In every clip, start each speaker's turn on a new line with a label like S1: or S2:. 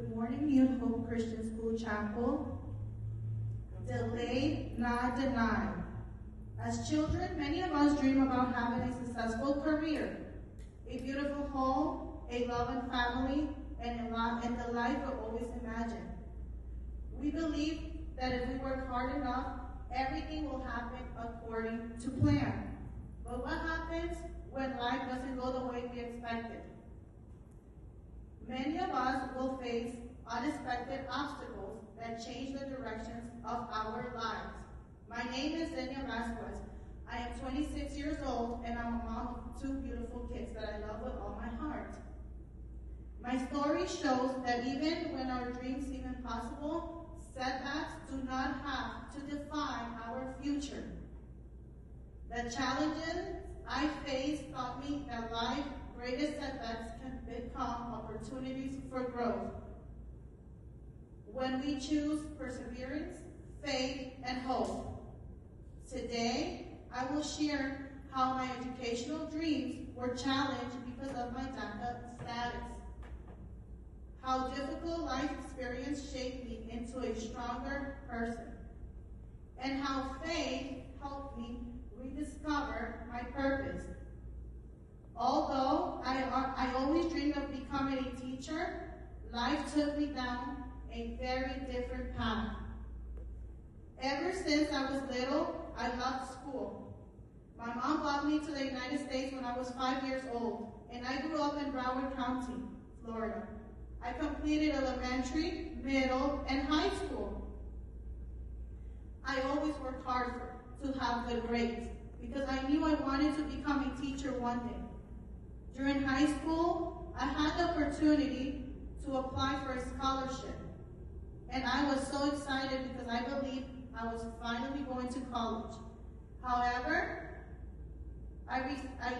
S1: Good morning, New Hope Christian School Chapel. Delayed, not denied. As children, many of us dream about having a successful career, a beautiful home, a loving family, and the life we always imagined. We believe that if we work hard enough, everything will happen according to plan. But what happens when life doesn't go the way we expected? Many of us will face unexpected obstacles that change the directions of our lives. My name is Zenia Vasquez. I am 26 years old, and I'm a mom of two beautiful kids that I love with all my heart. My story shows that even when our dreams seem impossible, setbacks do not have to define our future. The challenges I faced taught me that life's greatest setbacks can become opportunities for growth. When we choose perseverance, faith, and hope. Today, I will share how my educational dreams were challenged because of my DACA status. How difficult life experience shaped me into a stronger person. And how faith helped me rediscover my purpose. Although I always dreamed of becoming a teacher, life took me down a very different path. Ever since I was little, I loved school. My mom brought me to the United States when I was 5 years old, and I grew up in Broward County, Florida. I completed elementary, middle, and high school. I always worked hard to have good grades because I knew I wanted to become a teacher one day. During high school, I had the opportunity to apply for a scholarship, and I was so excited because I believed I was finally going to college. However, I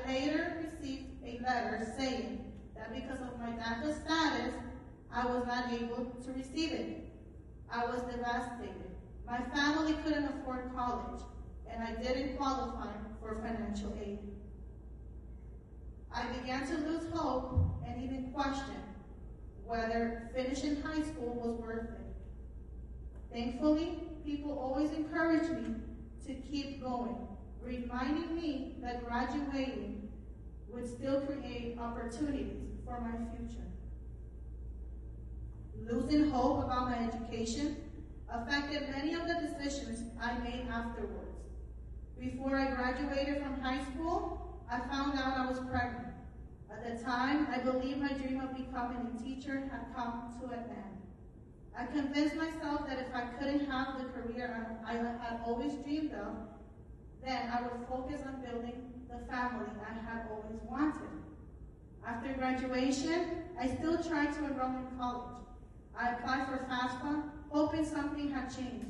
S1: later received a letter saying that because of my DACA status, I was not able to receive it. I was devastated. My family couldn't afford college, and I didn't qualify for financial aid. I began to lose hope and even question whether finishing high school was worth it. Thankfully, people always encouraged me to keep going, reminding me that graduating would still create opportunities for my future. Losing hope about my education affected many of the decisions I made afterwards. Before I graduated from high school, I found out I was pregnant. At the time, I believed my dream of becoming a teacher had come to an end. I convinced myself that if I couldn't have the career I had always dreamed of, then I would focus on building the family I had always wanted. After graduation, I still tried to enroll in college. I applied for FAFSA, hoping something had changed.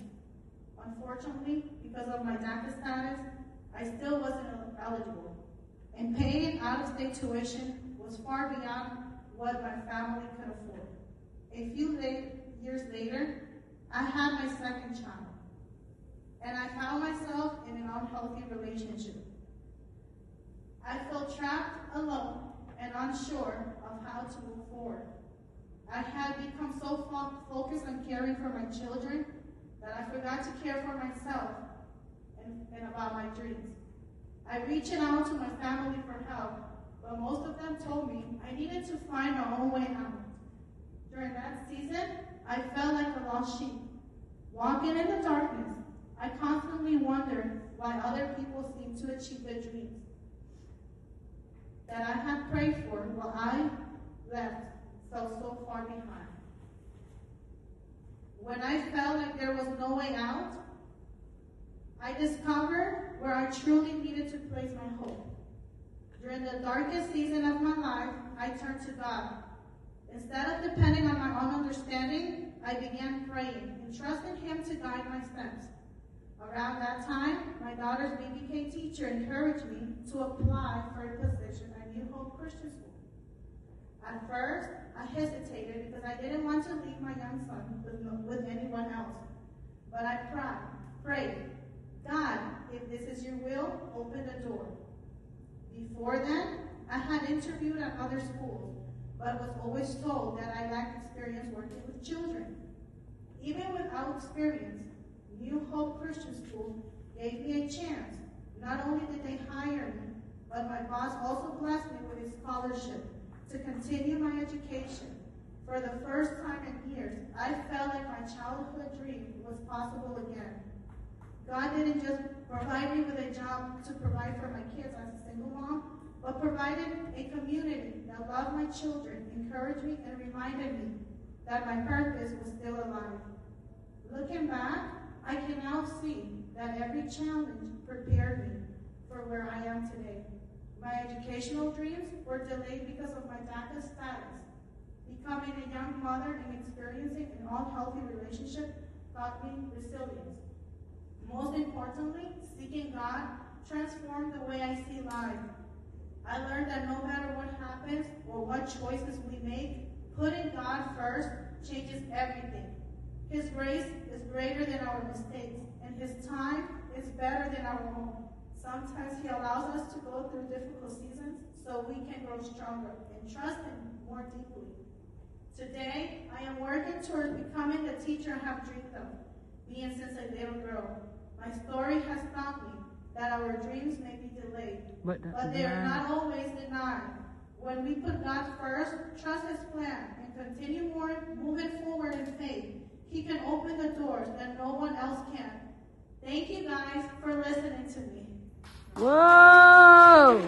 S1: Unfortunately, because of my DACA status, I still wasn't eligible, and paying out-of-state tuition was far beyond what my family could afford. A few years later, I had my second child, and I found myself in an unhealthy relationship. I felt trapped, alone, and unsure of how to move forward. I had become so focused on caring for my children that I forgot to care for myself and about my dreams. I reached out to my family for help, but most of them told me I needed to find my own way out. During that season, I felt like a lost sheep. Walking in the darkness, I constantly wondered why other people seemed to achieve their dreams that I had prayed for while I fell so far behind. When I felt like there was no way out, I discovered where I truly needed to place my hope. During the darkest season of my life, I turned to God. Instead of depending on my own understanding, I began praying and trusting Him to guide my steps. Around that time, my daughter's BBK teacher encouraged me to apply for a position at New Hope Christian School. At first, I hesitated because I didn't want to leave my young son with anyone else. But I prayed, God, if this is your will, open the door. Before then, I had interviewed at other schools, but was always told that I lacked experience working with children. Even without experience, New Hope Christian School gave me a chance. Not only did they hire me, but my boss also blessed me with a scholarship to continue my education. For the first time in years, I felt like my childhood dream was possible again. God didn't just provide me with a job to provide for my kids as a single mom, but provided a community that loved my children, encouraged me, and reminded me that my purpose was still alive. Looking back, I can now see that every challenge prepared me for where I am today. My educational dreams were delayed because of my DACA status. Becoming a young mother and experiencing an unhealthy relationship taught me resilience. Most importantly, seeking God transformed the way I see life. I learned that no matter what happens or what choices we make, putting God first changes everything. His grace is greater than our mistakes, and His time is better than our own. Sometimes He allows us to go through difficult seasons so we can grow stronger and trust Him more deeply. Today, I am working towards becoming the teacher I have dreamed of, being since a little girl. My story has taught me that our dreams may be delayed, but they are not always denied. When we put God first, trust His plan, and continue moving forward in faith, He can open the doors that no one else can. Thank you guys for listening to me.
S2: Whoa!